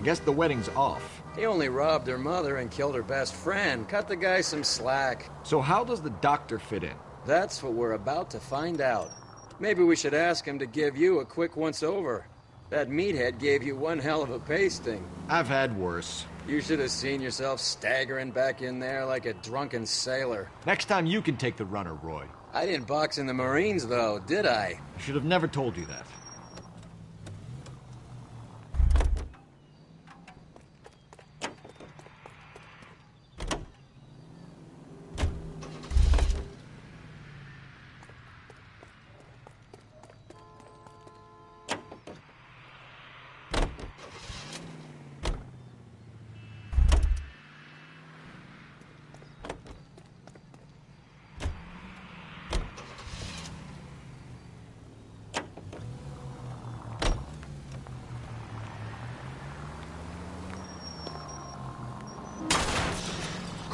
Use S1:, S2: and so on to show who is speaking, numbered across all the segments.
S1: guess the wedding's off.
S2: He only robbed her mother and killed her best friend. Cut the guy some slack.
S1: So how does the doctor fit in?
S2: That's what we're about to find out. Maybe we should ask him to give you a quick once-over. That meathead gave you one hell of a pasting.
S1: I've had worse.
S2: You should have seen yourself staggering back in there like a drunken sailor.
S1: Next time you can take the runner, Roy.
S2: I didn't box in the Marines, though, did I?
S1: I should have never told you that.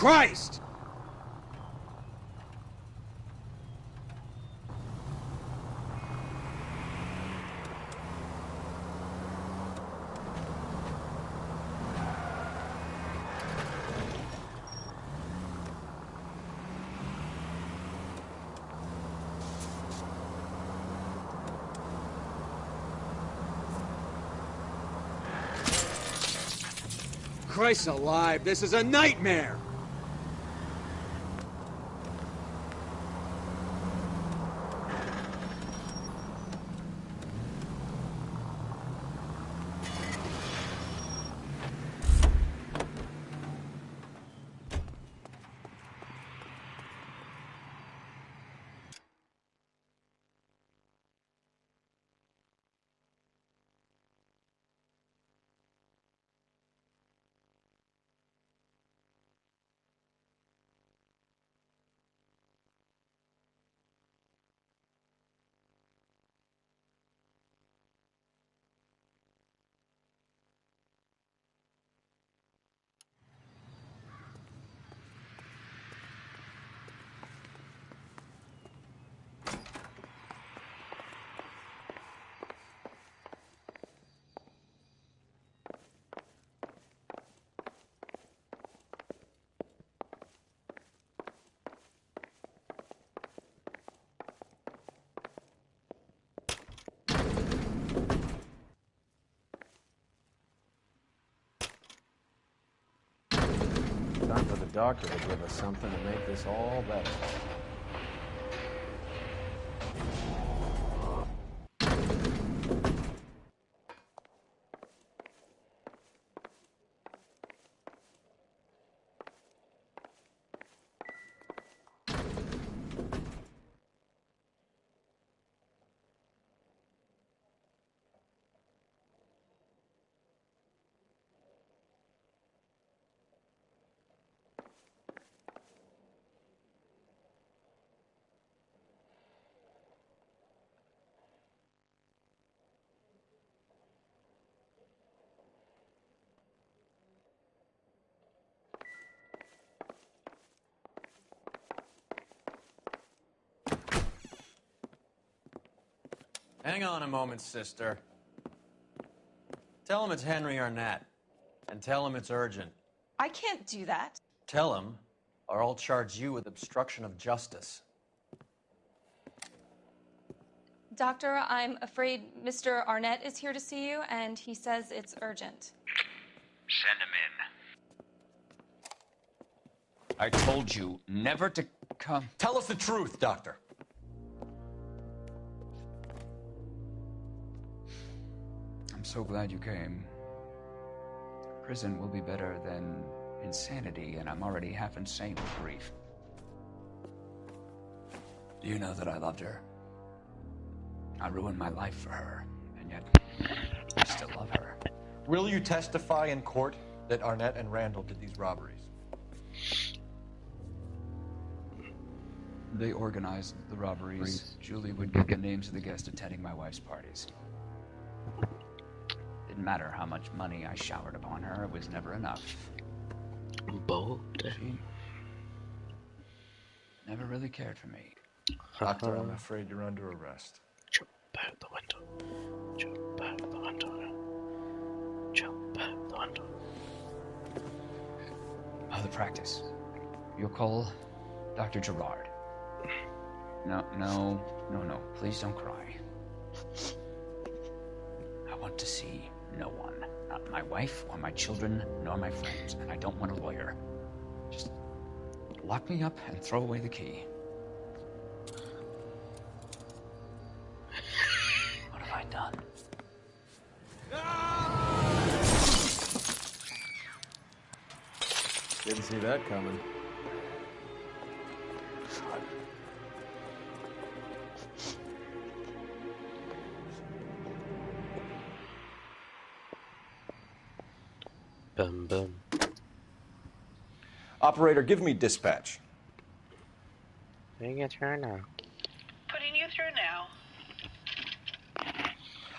S2: Christ! Christ alive, this is a nightmare! Time for the doctor to give us something to make this all better. Hang on a moment, sister. Tell him it's Henry Arnett. And tell him it's urgent.
S3: I can't do that.
S2: Tell him, or I'll charge you with obstruction of justice.
S3: Doctor, I'm afraid Mr. Arnett is here to see you, and he says it's urgent.
S4: Send him in. I told you never to come.
S2: Tell us the truth, Doctor.
S4: I'm so glad you came. Prison will be better than insanity, and I'm already half insane with grief. Do you know that I loved her? I ruined my life for her, and yet I still love her.
S1: Will you testify in court that Arnett and Randall did these robberies?
S4: They organized the robberies. Julie would get the names of the guests attending my wife's parties. Didn't matter how much money I showered upon her, it was never enough.
S5: Bold.
S4: She never really cared for me.
S1: Doctor, I'm afraid you're under arrest.
S5: Jump out the window. Jump out the window. Jump out the window.
S4: practice. You'll call Dr. Gerard. No. Please don't cry. I want to see no one. Not my wife or my children, nor my friends. And I don't want a lawyer. Just lock me up and throw away the key. What have I done?
S2: Didn't see that coming.
S5: Bum bum.
S1: Operator, give me dispatch.
S5: Putting it through now.
S6: Putting you through now.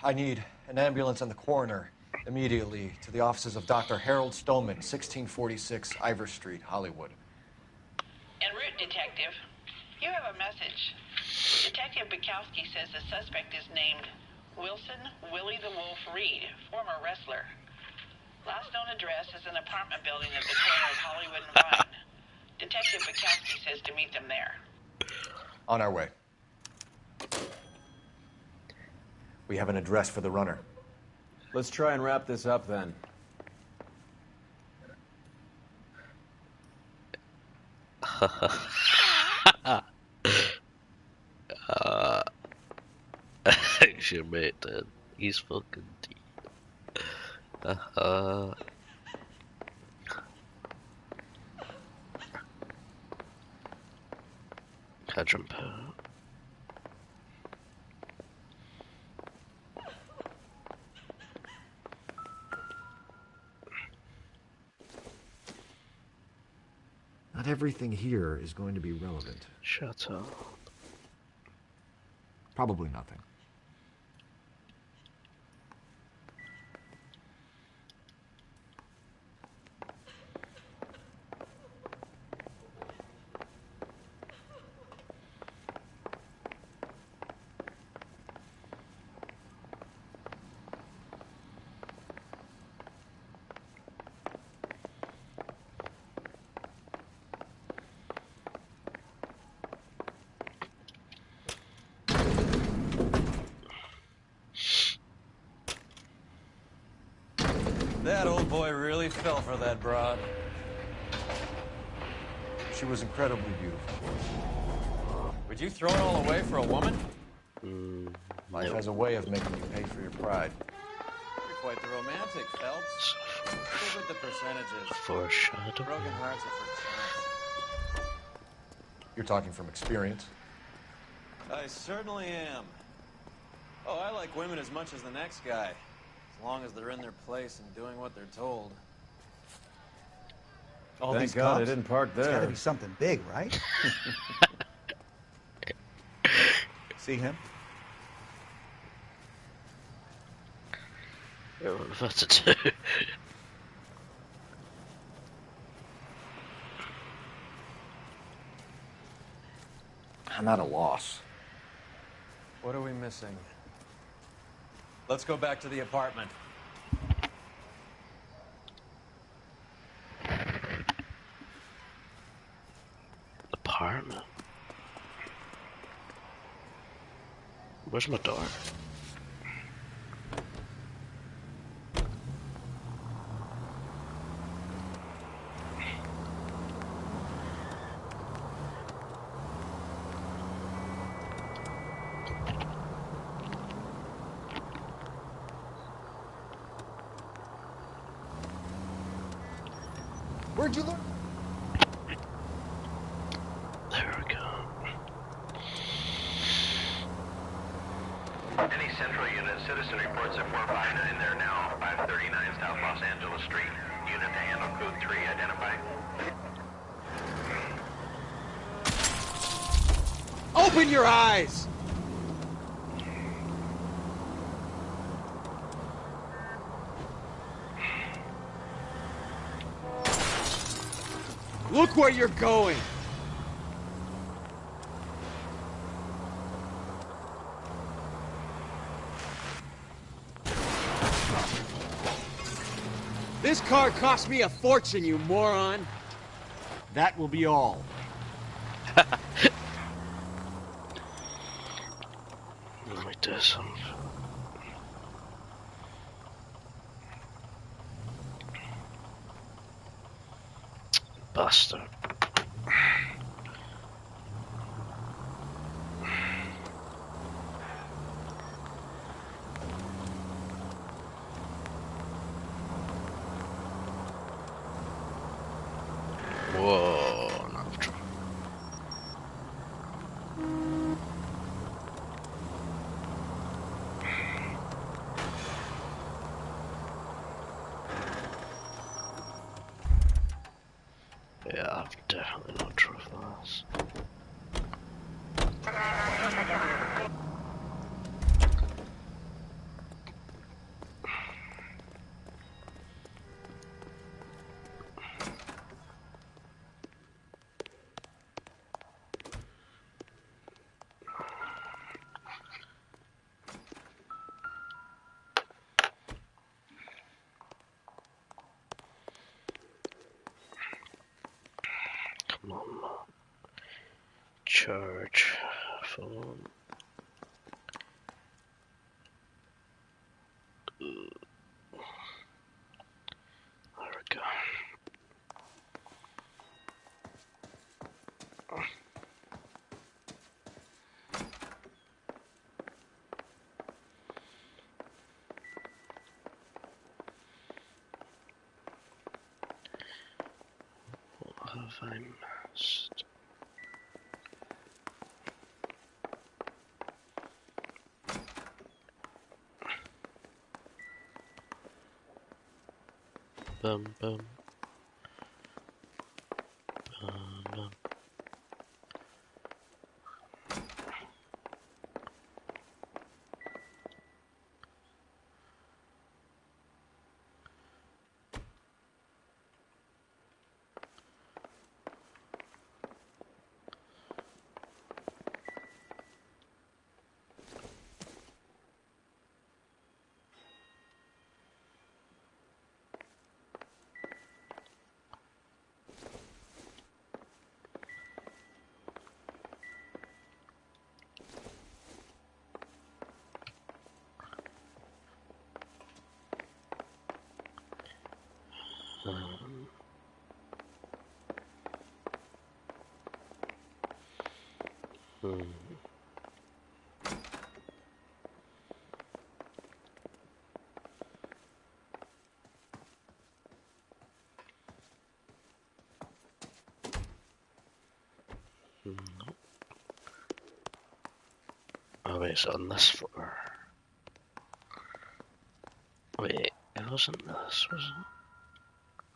S1: I need an ambulance and the coroner immediately to the offices of Dr. Harold Stoneman, 1646 Ivor Street, Hollywood.
S6: En route, Detective. You have a message. Detective Bukowski says the suspect is named Wilson Willie the Wolf Reed, former wrestler. Last known address is an apartment building at the corner of Hollywood and Vine. Detective Bukowski says to meet them there.
S1: On our way. We have an address for the runner.
S2: Let's try and wrap this up then.
S5: I should admit that he's fucking deep. Can't jump out.
S7: Not everything here is going to be relevant.
S5: Shut up.
S7: Probably nothing.
S1: That old boy really fell for that broad. She was incredibly beautiful. Would you throw it all away for a woman? Life has a way of making you pay for your pride.
S2: You're quite the romantic, Phelps. Stick with the percentages.
S5: Foreshadow.
S2: Broken hearts are for chance.
S1: You're talking from experience.
S2: I certainly am. Oh, I like women as much as the next guy. As long as they're in their place and doing what they're told.
S8: All
S2: Thank
S8: these
S2: God I
S8: cops?
S2: didn't park
S8: It's got to
S2: there.
S8: be something big, right? See him?
S5: I don't know what to do.
S1: I'm at a loss.
S2: What are we missing? Let's go back to the apartment.
S5: Apartment. Where's my door?
S8: Where'd you learn?
S5: There we go.
S9: Any central unit, citizen reports at 459 there now, 539 South Los Angeles Street. Unit to handle code 3, identify.
S2: Open your eyes! Look where you're going! This car cost me a fortune, you moron!
S7: That will be all.
S5: Let me do some. Bastard. Whoa, not true. Yeah, I've definitely not true for this. Come on. Charge phone. There we go. What have I missed? Bum bum. Bum bum. Oh wait, it's on this floor. Wait, it wasn't this, was it?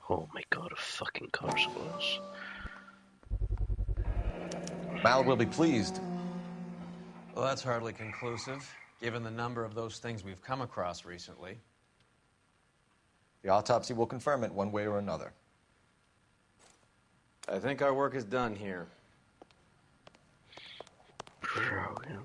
S5: Oh my god, of fucking course it was.
S1: Mal will be pleased.
S2: Well, that's hardly conclusive, given the number of those things we've come across recently.
S1: The autopsy will confirm it one way or another.
S2: I think our work is done here.
S5: Brilliant.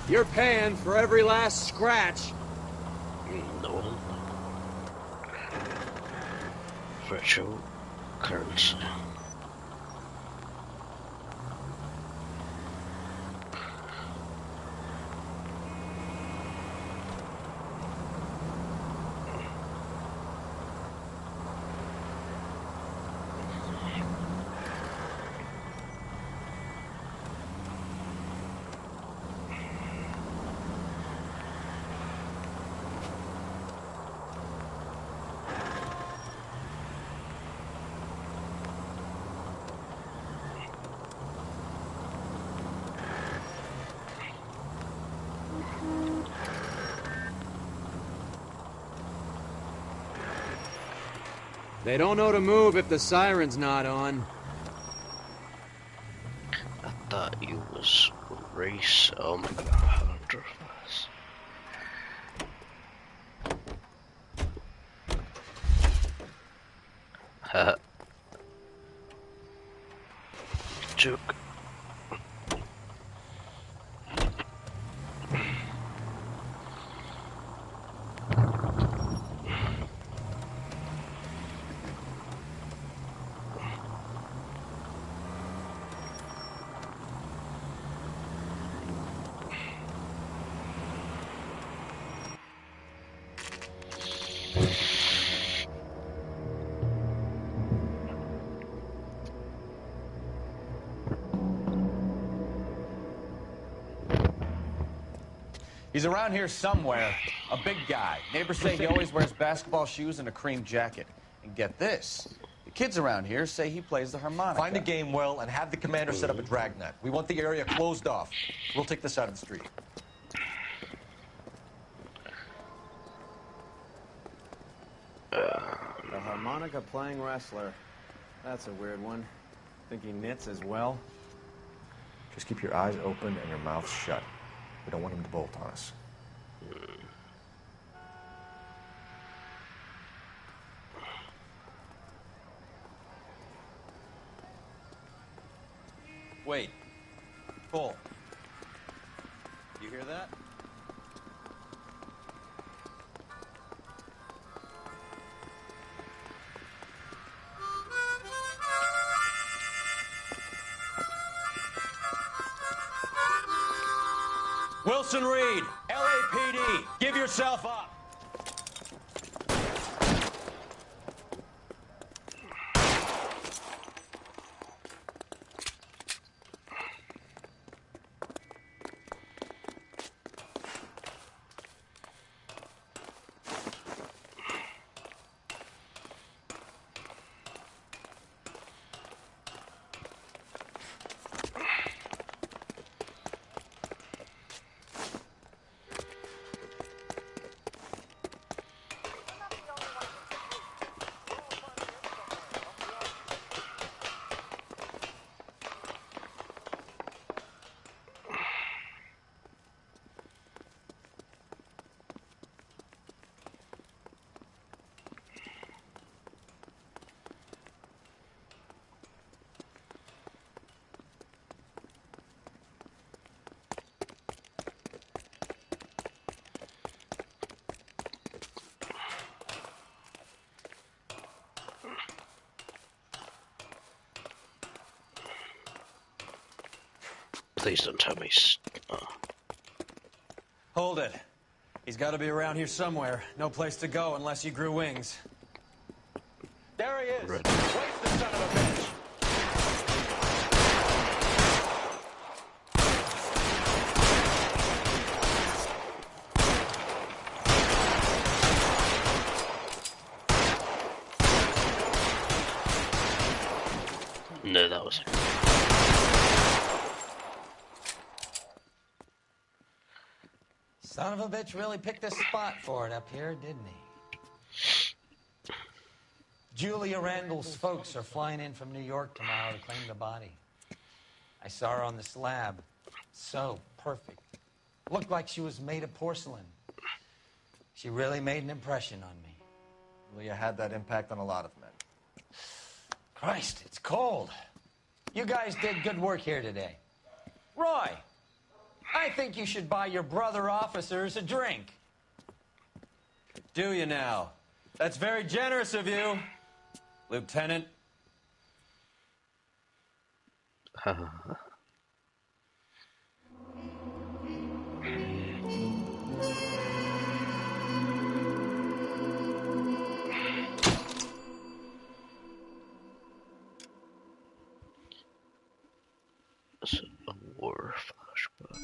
S2: You're paying for every last scratch.
S5: No. Virtual currency.
S2: They don't know to move if the siren's not on.
S5: I thought you was race. Oh my god, how drove this? Ha. Joke.
S1: He's around here somewhere. A big guy. Neighbors say he always wears basketball shoes and a cream jacket. And get this. The kids around here say he plays the harmonica.
S10: Find a game well and have the commander set up a dragnet. We want the area closed off. We'll take this out of the street.
S2: The harmonica playing wrestler. That's a weird one. Think he knits as well?
S7: Just keep your eyes open and your mouth shut. We don't want him to bolt on us.
S1: Wait. Pull. You hear that? Wilson Reed, LAPD, give yourself up.
S5: Please don't tell me.
S1: Hold it. He's got to be around here somewhere. No place to go unless he grew wings. There he is.
S5: Right.
S1: Waste the son of a bitch.
S5: No, that was.
S11: Son of a bitch really picked a spot for it up here, didn't he? Julia Randall's folks are flying in from New York tomorrow to claim the body. I saw her on the slab. So perfect. Looked like she was made of porcelain. She really made an impression on me.
S10: Leah had that impact on a lot of men.
S11: Christ, it's cold. You guys did good work here today. Roy, I think you should buy your brother officers a drink.
S1: Do you now? That's very generous of you, Lieutenant.
S5: It's a war flashback.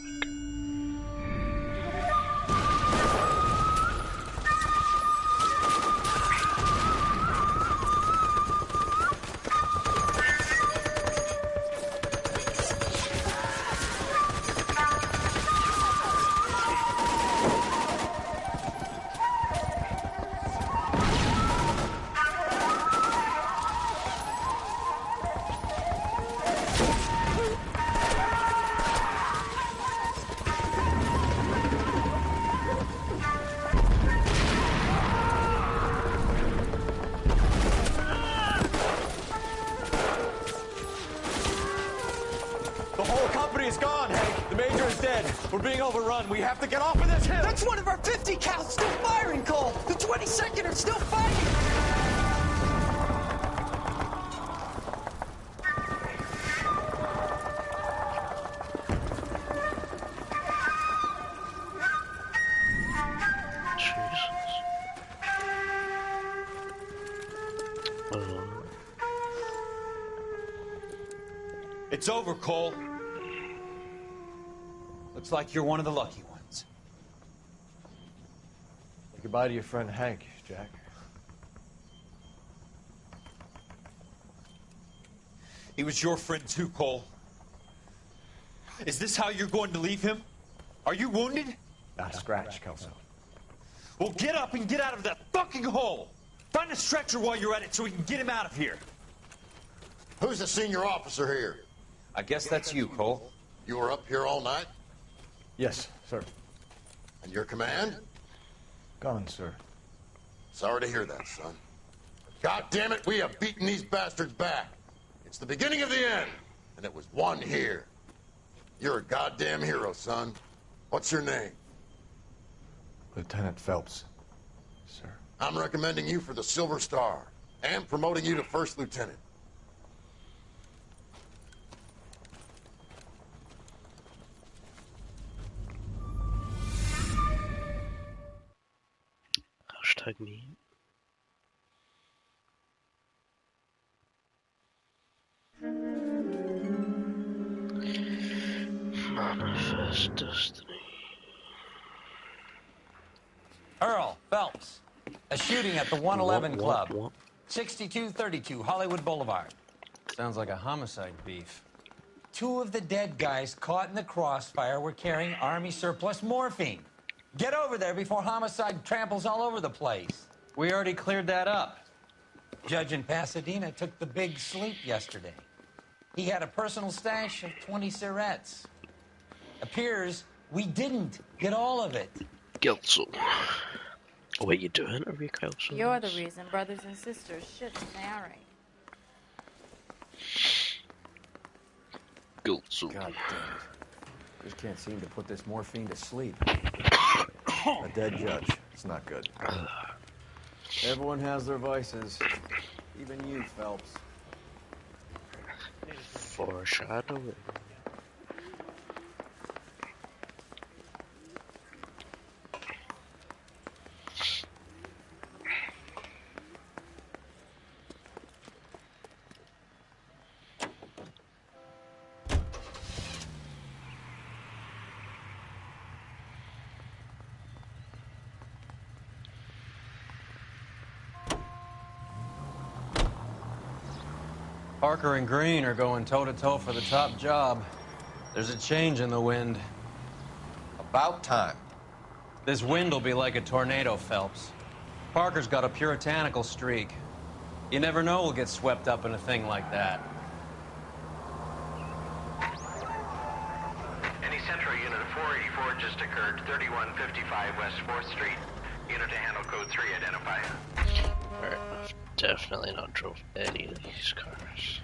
S10: overrun. We have to get off of this hill.
S11: That's one of our 50 cals still firing, Cole. The 22nd are still fighting.
S10: It's over, Cole.
S1: Looks like you're one of the lucky ones.
S7: Say goodbye to your friend Hank, Jack.
S10: He was your friend too, Cole. Is this how you're going to leave him? Are you wounded?
S7: Not a scratch, Kelso.
S10: Well, get up and get out of that fucking hole. Find a stretcher while you're at it so we can get him out of here.
S12: Who's the senior officer here?
S1: I guess that's you, Cole.
S12: You were up here all night?
S7: Yes, sir.
S12: And your command?
S7: Gone, sir.
S12: Sorry to hear that, son. God damn it, we have beaten these bastards back. It's the beginning of the end, and it was one here. You're a goddamn hero, son. What's your name?
S7: Lieutenant Phelps, sir.
S12: I'm recommending you for the Silver Star and promoting you to first lieutenant.
S5: Hashtag me. Manifest destiny.
S11: Earl Phelps, a shooting at the 111 Club,
S5: What?
S11: 6232 Hollywood Boulevard.
S2: Sounds like a homicide beef.
S11: 2 of the dead guys caught in the crossfire were carrying Army surplus morphine. Get over there before homicide tramples all over the place.
S2: We already cleared that up.
S11: Judge in Pasadena took the big sleep yesterday. He had a personal stash of 20 cigarettes. Appears we didn't get all of it.
S5: Kelso. What are you doing over here, Kelso?
S13: You're the reason brothers and sisters shouldn't marry.
S5: Kelso.
S7: God damn it. Just can't seem to put this morphine to sleep. A dead judge. It's not good.
S2: Everyone has their vices. Even you, Phelps.
S5: Foreshadowing.
S2: Parker and Green are going toe-to-toe for the top job. There's a change in the wind.
S10: About time.
S2: This wind will be like a tornado, Phelps. Parker's got a puritanical streak. You never know we'll get swept up in a thing like that.
S9: Any Central Unit of 484 just occurred, 3155 West 4th Street. Unit to handle code 3, identify.
S5: Alright, I've definitely not drove any of these cars.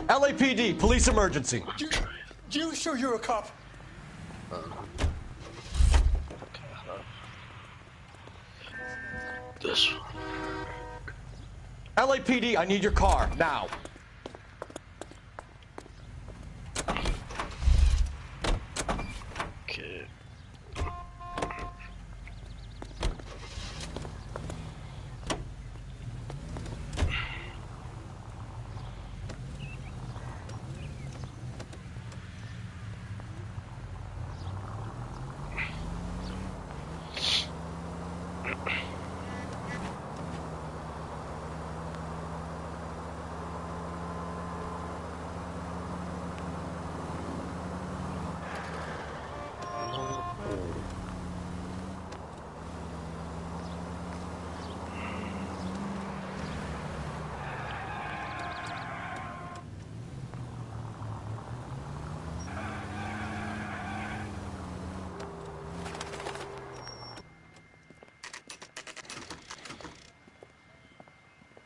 S10: LAPD, police emergency.
S11: You sure you're a cop?
S5: This one.
S10: LAPD, I need your car, now.
S5: Okay.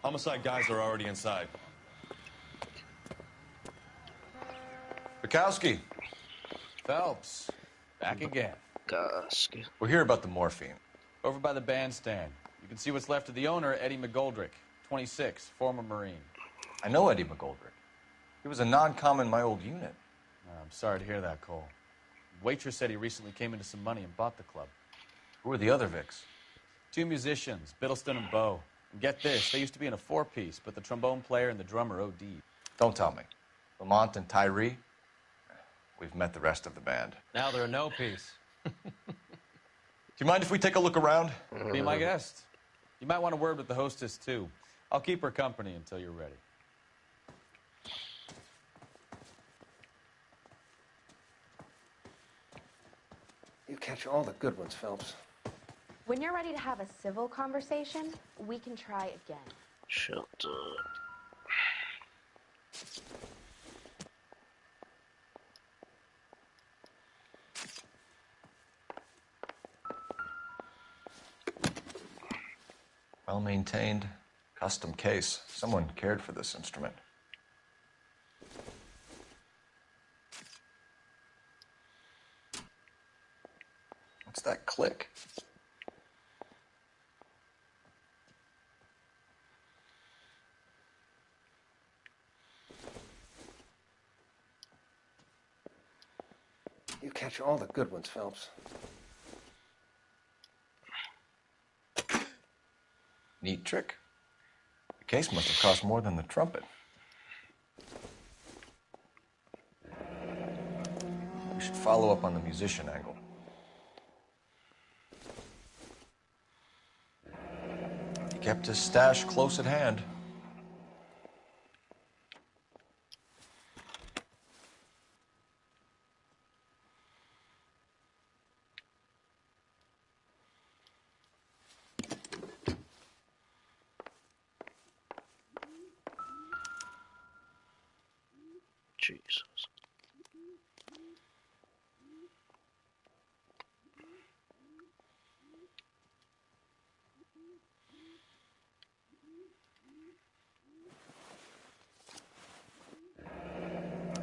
S10: Homicide guys are already inside.
S7: Bukowski.
S1: Phelps, back again.
S5: Bukowski.
S7: We're here about the morphine.
S1: Over by the bandstand. You can see what's left of the owner, Eddie McGoldrick, 26, former Marine.
S7: I know Eddie McGoldrick. He was a non-com in my old unit.
S1: I'm sorry to hear that, Cole. The waitress said he recently came into some money and bought the club.
S7: Who were the other Vics?
S1: 2 musicians, Biddleston and Bowe. And get this, they used to be in a 4-piece, but the trombone player and the drummer OD'd.
S7: Don't tell me. Lamont and Tyree? We've met the rest of the band.
S11: Now they're a no-piece.
S7: Do you mind if we take a look around?
S1: Be my guest. You might want a word with the hostess, too. I'll keep her company until you're ready.
S14: You catch all the good ones, Phelps.
S15: When you're ready to have a civil conversation, we can try again.
S5: Shut up.
S7: Well-maintained, custom case. Someone cared for this instrument. What's that click?
S14: You catch all the good ones, Phelps.
S7: Neat trick. The case must have cost more than the trumpet. We should follow up on the musician angle. He kept his stash close at hand.
S5: Jesus.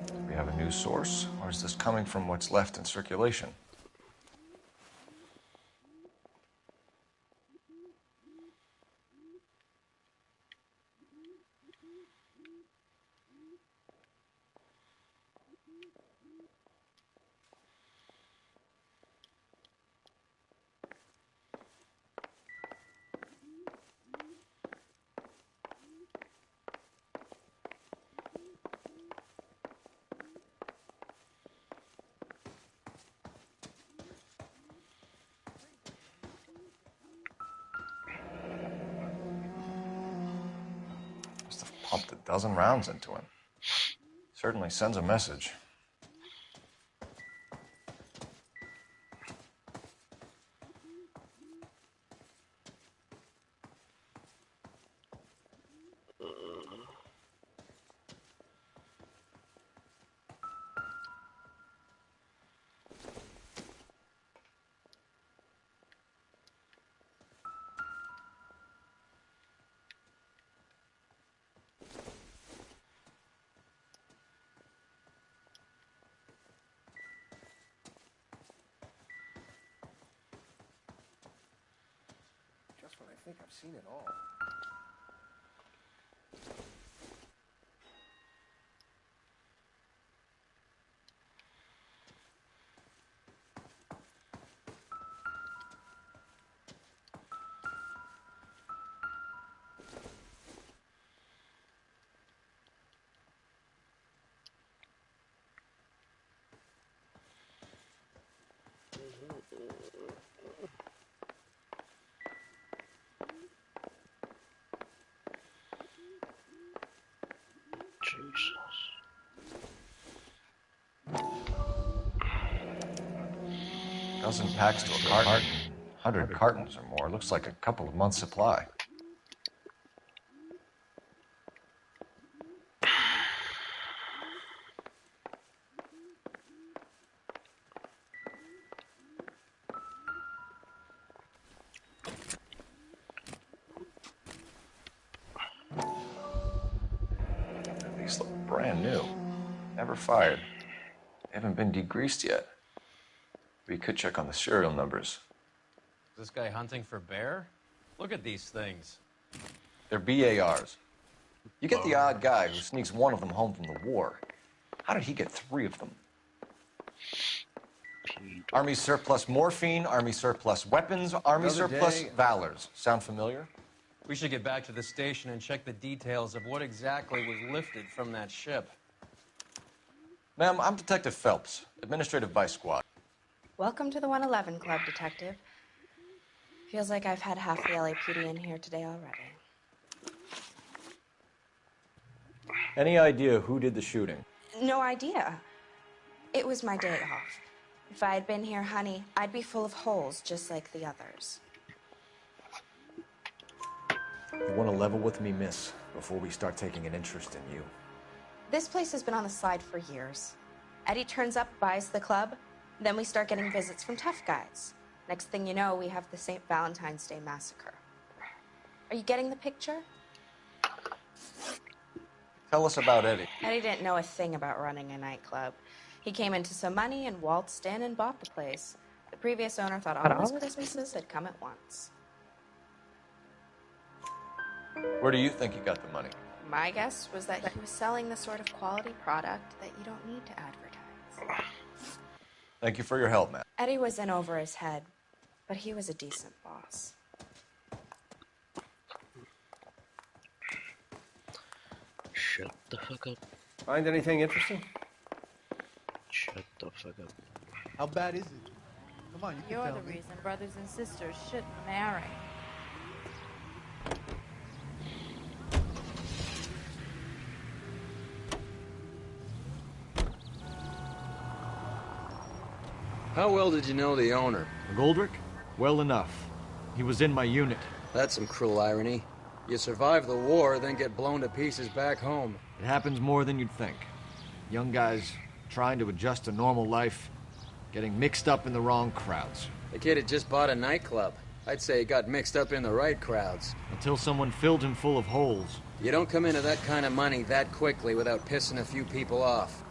S7: Do we have a new source, or is this coming from what's left in circulation? Must have pumped a dozen rounds into him. Certainly sends a message.
S14: Just when I think I've seen it all.
S7: Dozen packs to a carton. 100 cartons or more. Looks like a couple of months' supply. These look brand new. Never fired. They haven't been degreased yet. We could check on the serial numbers.
S16: Is this guy hunting for bear? Look at these things.
S7: They're BARs. You get the odd guy who sneaks one of them home from the war. How did he get 3 of them? Army surplus morphine, Army surplus weapons, Army surplus valors. Sound familiar?
S16: We should get back to the station and check the details of what exactly was lifted from that ship.
S7: Ma'am, I'm Detective Phelps, Administrative Vice Squad.
S15: Welcome to the 111 Club, Detective. Feels like I've had half the LAPD in here today already.
S7: Any idea who did the shooting?
S15: No idea. It was my day off. If I had been here, honey, I'd be full of holes just like the others.
S7: You want to level with me, miss, before we start taking an interest in you.
S15: This place has been on the slide for years. Eddie turns up, buys the club, then we start getting visits from tough guys. Next thing you know, we have the St. Valentine's Day massacre. Are you getting the picture?
S7: Tell us about Eddie.
S15: Eddie didn't know a thing about running a nightclub. He came into some money and waltzed in and bought the place. The previous owner thought all his Christmases had come at once.
S7: Where do you think he got the money?
S15: My guess was that he was selling the sort of quality product that you don't need to advertise.
S7: Thank you for your help, ma'am.
S15: Eddie was in over his head, but he was a decent boss.
S5: Shut the fuck up.
S14: Find anything interesting?
S5: Shut the fuck up.
S17: How bad is it? Come on, you can
S13: You're
S17: tell
S13: the
S17: me.
S13: reason brothers and sisters shouldn't marry.
S2: How well did you know the owner?
S18: Goldrick? Well enough. He was in my unit.
S2: That's some cruel irony. You survive the war, then get blown to pieces back home.
S18: It happens more than you'd think. Young guys trying to adjust to normal life, getting mixed up in the wrong crowds.
S2: The kid had just bought a nightclub. I'd say he got mixed up in the right crowds.
S18: Until someone filled him full of holes.
S2: You don't come into that kind of money that quickly without pissing a few people off.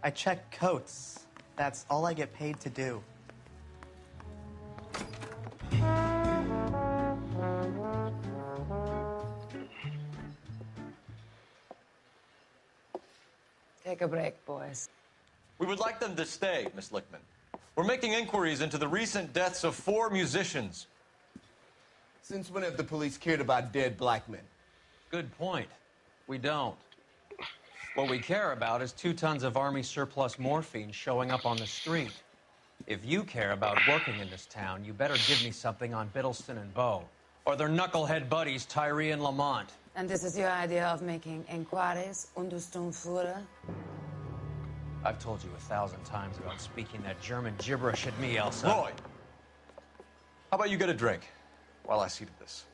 S19: I check coats. That's all I get paid to do.
S20: Take a break, boys.
S7: We would like them to stay, Miss Lickman. We're making inquiries into the recent deaths of 4 musicians.
S21: Since when have the police cared about dead black men?
S16: Good point. We don't. What we care about is 2 tons of Army surplus morphine showing up on the street. If you care about working in this town, you better give me something on Biddleston and Bow, or their knucklehead buddies Tyree and Lamont.
S20: And this is your idea of making inquiries, Untersturmführer?
S16: I've told you 1,000 times about speaking that German gibberish at me, Elsa.
S7: Roy, how about you get a drink while I see to this?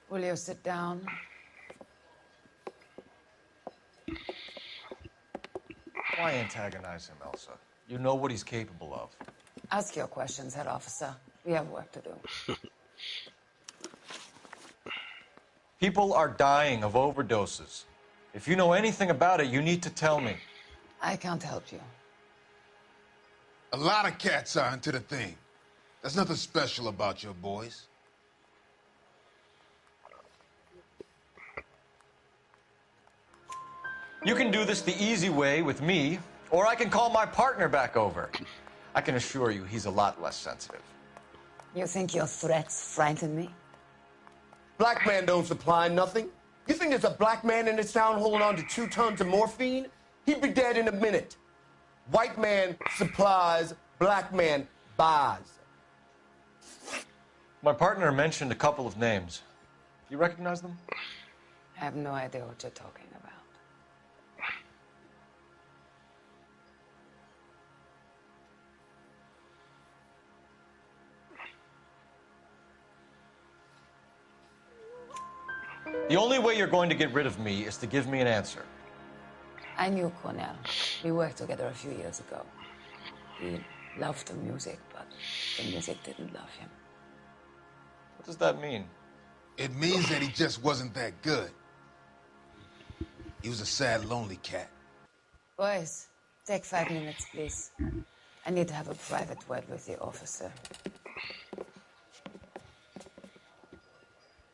S20: Will you sit down?
S7: Why antagonize him, Elsa? You know what he's capable of.
S20: Ask your questions, head officer. We have work to do.
S7: People are dying of overdoses. If you know anything about it, you need to tell me.
S20: I can't help you.
S22: A lot of cats are into the thing. There's nothing special about your boys.
S7: You can do this the easy way with me, or I can call my partner back over. I can assure you he's a lot less sensitive.
S20: You think your threats frighten me?
S21: Black man don't supply nothing. You think there's a black man in this town holding on to 2 tons of morphine? He'd be dead in a minute. White man supplies, black man buys.
S7: My partner mentioned a couple of names. You recognize them?
S20: I have no idea what you're talking about.
S7: The only way you're going to get rid of me is to give me an answer.
S20: I knew Cornell. We worked together a few years ago. He loved the music, but the music didn't love him.
S7: What does that mean?
S22: It means that he just wasn't that good. He was a sad, lonely cat.
S20: Boys, take 5 minutes, please. I need to have a private word with the officer.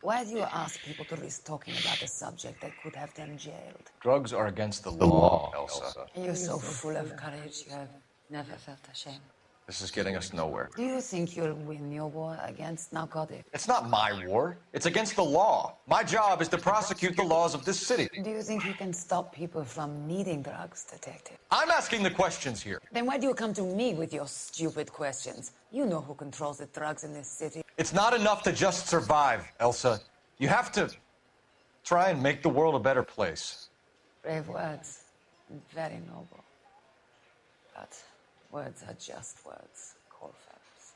S20: Why do you ask people to risk talking about a subject that could have them jailed?
S7: Drugs are against the law, Elsa.
S20: You're so full of courage, you have never felt ashamed.
S7: This is getting us nowhere.
S20: Do you think you'll win your war against narcotics?
S7: It's not my war. It's against the law. My job is to prosecute the laws of this city.
S20: Do you think you can stop people from needing drugs, Detective?
S7: I'm asking the questions here.
S20: Then why do you come to me with your stupid questions? You know who controls the drugs in this city.
S7: It's not enough to just survive, Elsa. You have to try and make the world a better place.
S20: Brave words, and very noble. But words are just words, Colfax.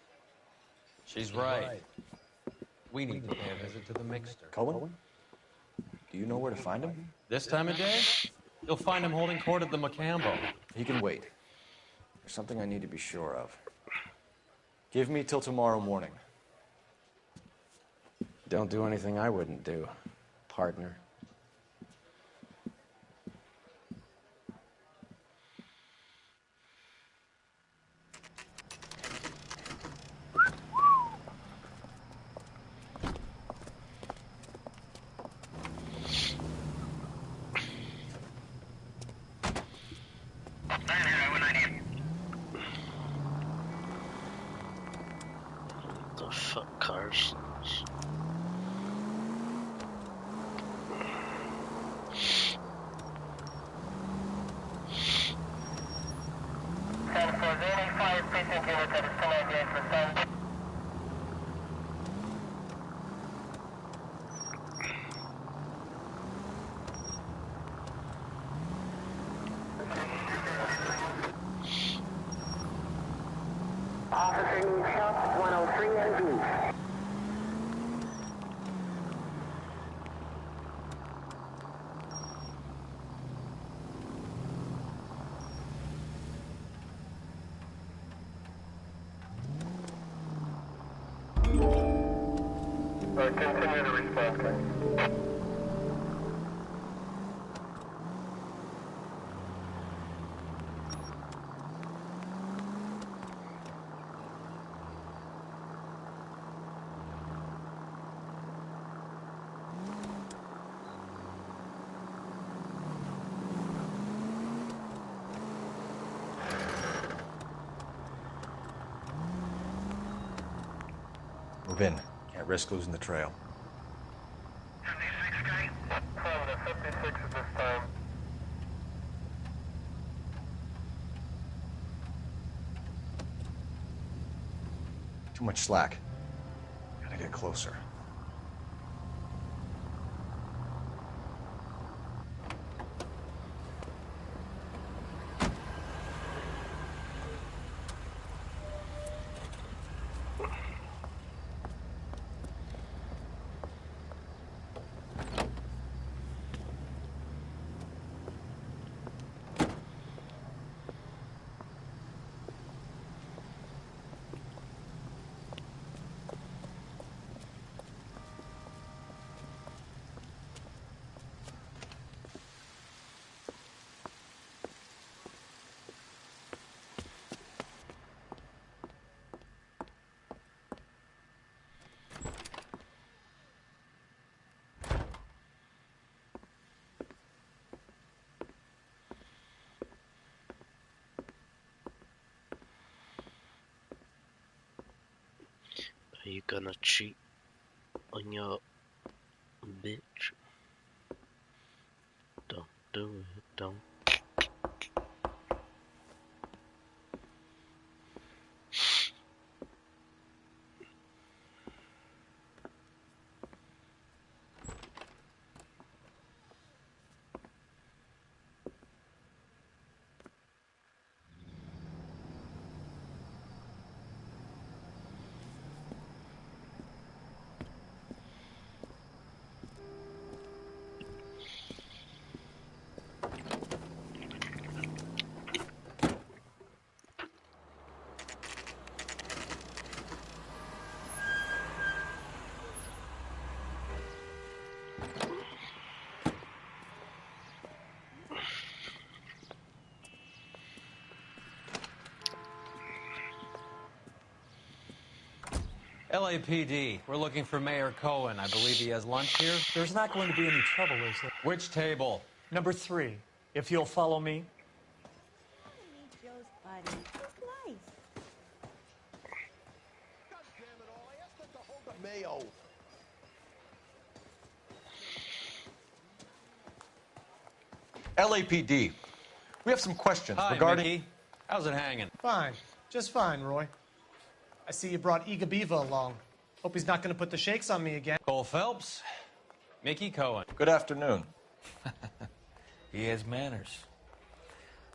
S16: She's right. We need to pay a visit to the mixer.
S7: Cohen? Do you know where to find him?
S16: This time of day? You'll find him holding court at the Macambo.
S7: He can wait. There's something I need to be sure of. Give me till tomorrow morning.
S2: Don't do anything I wouldn't do, partner.
S5: The fuck cars?
S3: Officer needs help, 103 and B.
S9: Continue to respond, please.
S7: Move in. Can't risk losing the trail.
S9: 56 at this time.
S7: Too much slack. Gotta get closer.
S5: Are you gonna cheat on your bitch? Don't do it, don't.
S16: LAPD, we're looking for Mayor Cohen. I believe he has lunch here.
S4: There's not going to be any trouble, is there?
S16: Which table?
S4: Number 3, if you'll follow me.
S13: Joe's buddy. He's nice.
S21: Mayo.
S7: LAPD, we have some questions
S16: Hi,
S7: regarding...
S16: Mickey. How's it hanging?
S6: Fine. Just fine, Roy. I see you brought Eager Beaver along. Hope he's not going to put the shakes on me again.
S16: Cole Phelps, Mickey Cohen.
S7: Good afternoon.
S23: He has manners.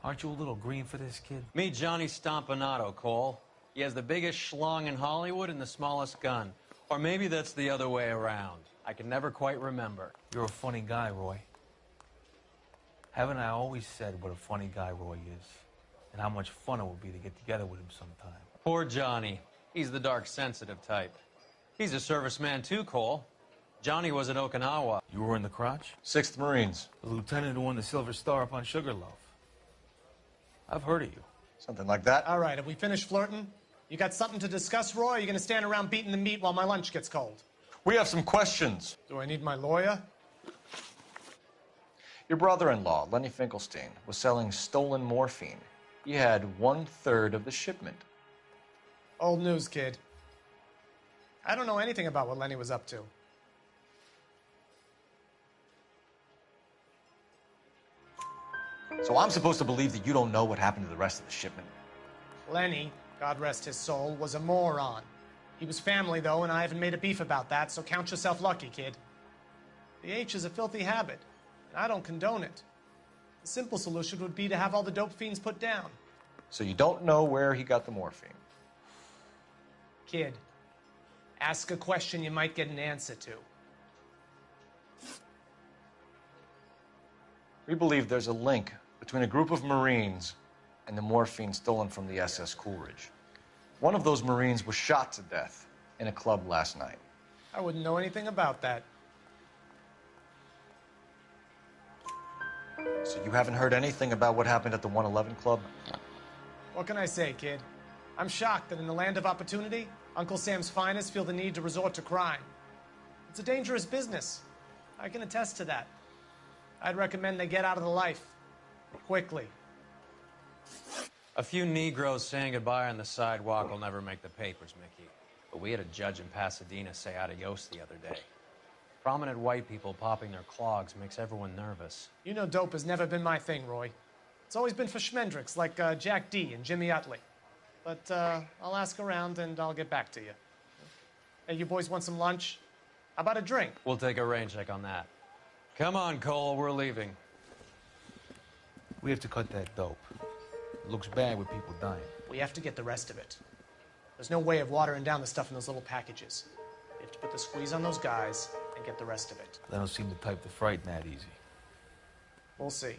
S23: Aren't you a little green for this kid?
S16: Meet Johnny Stompanato, Cole. He has the biggest schlong in Hollywood and the smallest gun. Or maybe that's the other way around. I can never quite remember.
S23: You're a funny guy, Roy. Haven't I always said what a funny guy Roy is? And how much fun it would be to get together with him sometime.
S16: Poor Johnny. He's the dark, sensitive type. He's a serviceman too, Cole. Johnny was in Okinawa.
S23: You were in the crotch?
S7: 6th Marines.
S23: The lieutenant who won the Silver Star up on Sugarloaf. I've heard of you.
S7: Something like that.
S6: All right, have we finished flirting? You got something to discuss, Roy, or are you going to stand around beating the meat while my lunch gets cold?
S7: We have some questions.
S6: Do I need my lawyer?
S7: Your brother-in-law, Lenny Finkelstein, was selling stolen morphine. He had 1/3 of the shipment.
S6: Old news, kid. I don't know anything about what Lenny was up to.
S7: So I'm supposed to believe that you don't know what happened to the rest of the shipment?
S6: Lenny, God rest his soul, was a moron. He was family, though, and I haven't made a beef about that, so count yourself lucky, kid. The H is a filthy habit, and I don't condone it. The simple solution would be to have all the dope fiends put down.
S7: So you don't know where he got the morphine?
S6: Kid, ask a question you might get an answer to.
S7: We believe there's a link between a group of Marines and the morphine stolen from the SS Coolidge. One of those Marines was shot to death in a club last night.
S6: I wouldn't know anything about that.
S7: So you haven't heard anything about what happened at the 111 Club?
S6: What can I say, kid? I'm shocked that in the land of opportunity, Uncle Sam's finest feel the need to resort to crime. It's a dangerous business. I can attest to that. I'd recommend they get out of the life. Quickly.
S16: A few Negroes saying goodbye on the sidewalk will never make the papers, Mickey. But we had a judge in Pasadena say adios the other day. Prominent white people popping their clogs makes everyone nervous.
S6: You know dope has never been my thing, Roy. It's always been for schmendricks like Jack D. and Jimmy Utley. But I'll ask around and I'll get back to you. Hey, you boys want some lunch? How about a drink?
S16: We'll take a rain check on that. Come on, Cole, we're leaving.
S23: We have to cut that dope. It looks bad with people dying.
S6: We have to get the rest of it. There's no way of watering down the stuff in those little packages. We have to put the squeeze on those guys and get the rest of it.
S23: They don't seem the type to frighten that easy.
S6: We'll see.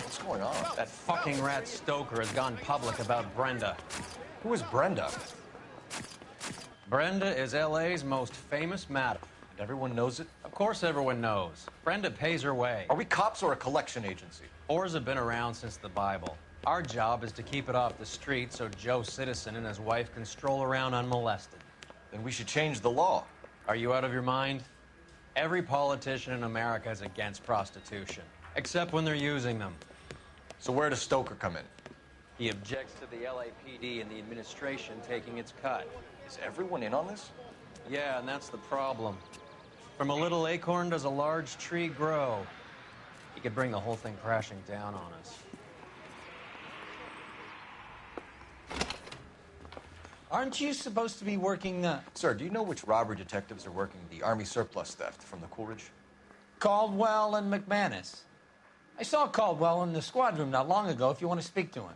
S7: What's going on?
S16: That fucking rat Stoker has gone public about Brenda.
S7: Who is Brenda?
S16: Brenda is LA's most famous madam.
S7: And everyone knows it?
S16: Of course everyone knows. Brenda pays her way.
S7: Are we cops or a collection agency?
S16: Whores have been around since the Bible. Our job is to keep it off the street so Joe Citizen and his wife can stroll around unmolested.
S7: Then we should change the law.
S16: Are you out of your mind? Every politician in America is against prostitution, except when they're using them.
S7: So where does Stoker come in?
S16: He objects to the LAPD and the administration taking its cut.
S7: Is everyone in on this?
S16: Yeah, and that's the problem. From a little acorn does a large tree grow. He could bring the whole thing crashing down on us.
S11: Aren't you supposed to be working,
S7: Sir, do you know which robbery detectives are working the Army surplus theft from the Coolidge?
S11: Caldwell and McManus? I saw Caldwell in the squad room not long ago if you want to speak to him.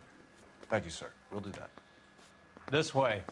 S7: Thank you, sir. We'll do that.
S16: This way.